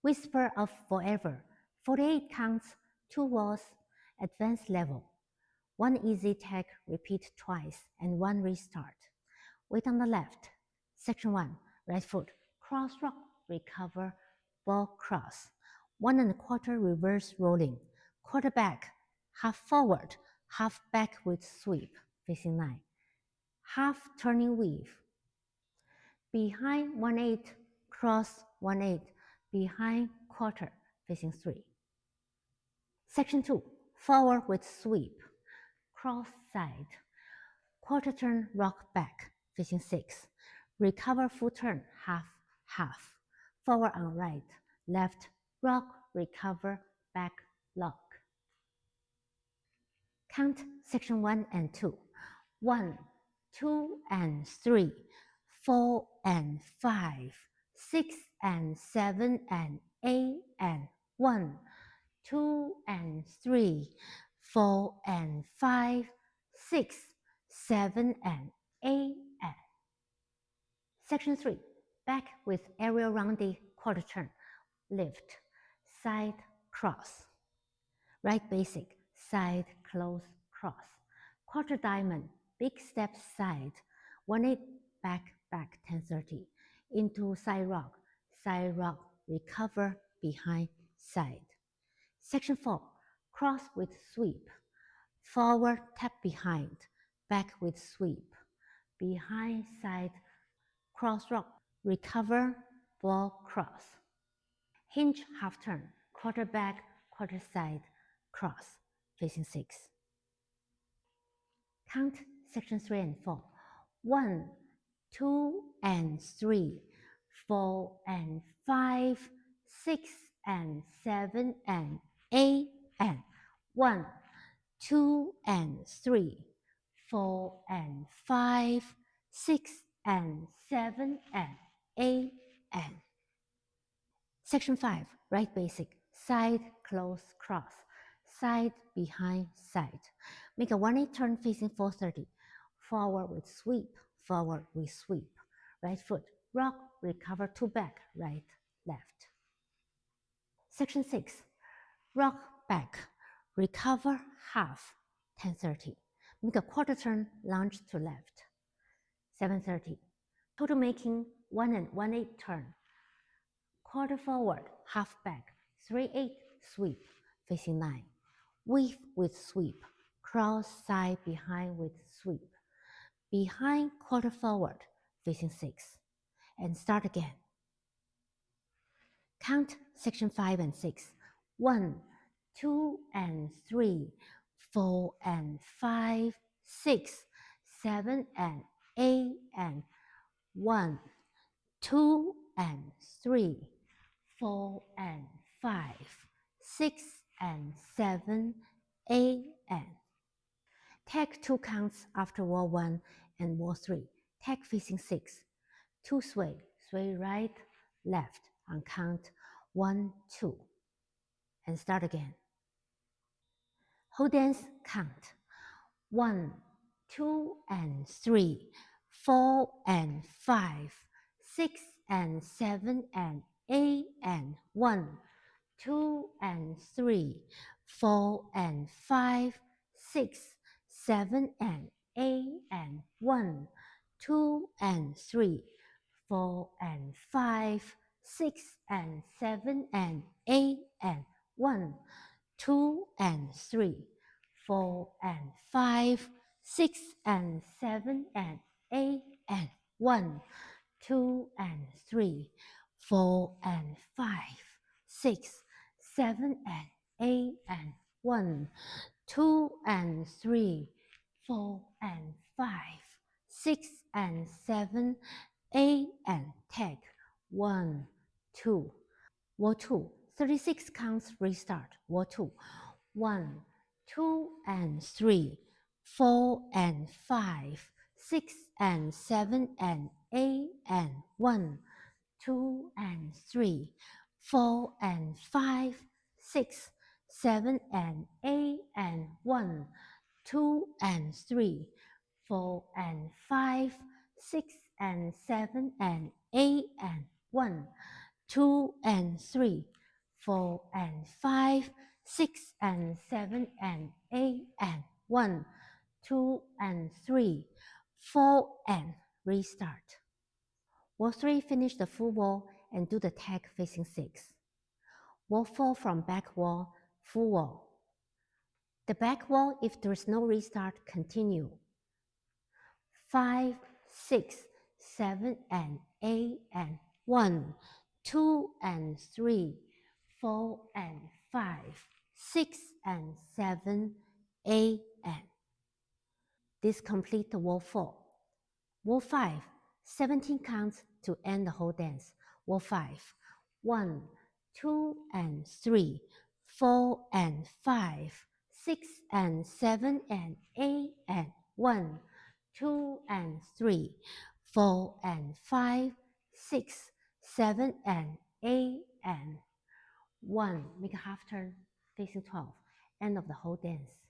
Whisper of Forever, 48 counts, 2 walls, advanced level. 1 easy tag, repeat twice, and 1 restart. Weight on the left. Section 1, right foot, cross rock, recover, ball cross. 1 1/4 reverse rolling. Quarter back, half forward, half back with sweep, facing 9. Half turning weave. Behind 1/8, cross 1/8, behind quarter, facing 3. Section 2, forward with sweep, cross side, quarter turn, rock back, facing 6. Recover full turn, half, half. Forward on right, left, rock, recover, back, lock. Count section 1 and 2. 1, 2, and 3, 4, and 5, 6, and 7, and 8, and 1, 2, and 3, 4, and 5, 6, 7, and 8, and. Section 3, back with aerial rounded quarter turn, lift, side, cross. Right basic, side, close, cross. Quarter diamond, big step side, 1/8 back, back, 10/30. Into side rock, recover, behind, side. Section 4, cross with sweep. Forward, tap behind, back with sweep. Behind, side, cross rock, recover, ball cross. Hinge half turn, quarter back, quarter side, cross, facing 6. Count section 3 and 4. 1, 2, and 3, 4, and 5, 6, and 7, and 8, and 1, 2, and 3, 4, and 5, 6, and 7, and 8, and. Section 5, right basic, side, close, cross, side, behind, side. Make a 1/8 turn facing 4:30. Forward with sweep, forward with sweep. Right foot, rock, recover 2 back, right, left. Section 6, rock back, recover half, 10:30. Make a quarter turn, lunge to left, 7:30. Total making 1 1/8 turn. Quarter forward, half back, 3/8 sweep, facing 9. Weave with sweep, cross side behind with sweep. Behind quarter forward, facing 6. And start again. Count section 5 and 6. 1, 2, and 3, 4, and 5, 6, 7, and 8, and 1, 2, and 3, 4, and 5, 6, and 7, 8, and. Tag 2 counts after wall 1 and wall 3. Tag facing 6. 2 sway, sway right, left on count 1, 2. And start again. Whole dance count. 1, 2, and 3, 4, and 5, 6, and 7, and 8, and 1, 2, and 3, 4, and 5, 6, 7, and 8, and 1, 2, and 3, 4, and 5, 6, and 7, and 8, and 1, 2, and 3, 4, and 5, 6, and 7, and 8, and 1, 2, and 3, 4, and 5, 6, 7, and 8, and 1, 2, and 3, 4, and 5, 6, and 7, 8, and tag 1, 2. Wall 2, 36 counts, restart. Wall 2, 1, 2, and 3, 4, and 5, 6, and 7, and 8, and 1, 2, and 3, 4, and 5, 6, 7, and 8, and 1, 2, and 3, 4, and 5, 6, and 7, and 8, and 1, 2, and 3, 4 and 5, 6 and 7 and 8 and 1, 2 and 3, 4 and restart. Wall 3, finish the full wall and do the tag facing 6. Wall 4 from back wall, full wall. The back wall, if there is no restart, continue. 5, 6, 7 and 8 and 1, 2 and 3, 4 and 5, 6 and 7, 8 and. This completes the wall 4. Wall 5, 17 counts to end the whole dance. Wall 5, 1, 2 and 3, 4 and 5, 6 and 7 and 8 and 1, 2 and 3, 4 and 5, 6, 7 and 8 and 1. Make a half turn facing 12. End of the whole dance.